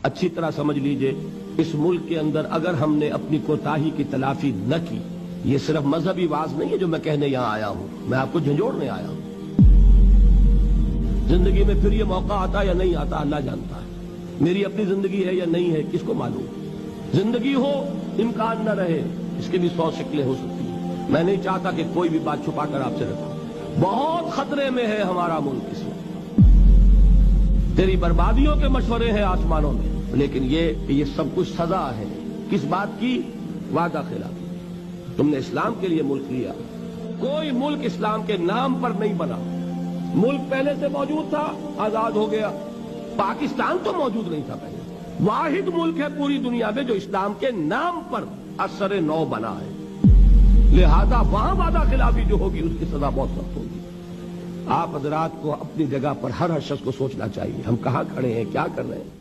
अच्छी तरह समझ लीजिए, इस मुल्क के अंदर अगर हमने अपनी कोताही की तलाफी न की, ये सिर्फ मजहबी वाज नहीं है जो मैं कहने यहां आया हूं, मैं आपको झंझोड़ने आया हूं। जिंदगी में फिर ये मौका आता या नहीं आता अल्लाह जानता है। मेरी अपनी जिंदगी है या नहीं है किसको मालूम। जिंदगी हो, इम्कान न रहे, इसके भी 100 शिकलें हो सकती हैं। मैं नहीं चाहता कि कोई भी बात छुपाकर आपसे रखूं। बहुत खतरे में है हमारा मुल्क इस वक्त। तेरी बर्बादियों के मशवरे हैं आसमानों में, लेकिन ये सब कुछ सजा है किस बात की? वादा खिलाफी। तुमने इस्लाम के लिए मुल्क लिया, कोई मुल्क इस्लाम के नाम पर नहीं बना। मुल्क पहले से मौजूद था, आजाद हो गया। पाकिस्तान तो मौजूद नहीं था पहले। वाहिद मुल्क है पूरी दुनिया में जो इस्लाम के नाम पर असर नौ बना है। लिहाजा वहां वादा खिलाफी जो होगी उसकी सजा बहुत सख्त होगी। आप हजरात को अपनी जगह पर हर शख्स को सोचना चाहिए, हम कहां खड़े हैं, क्या कर रहे हैं।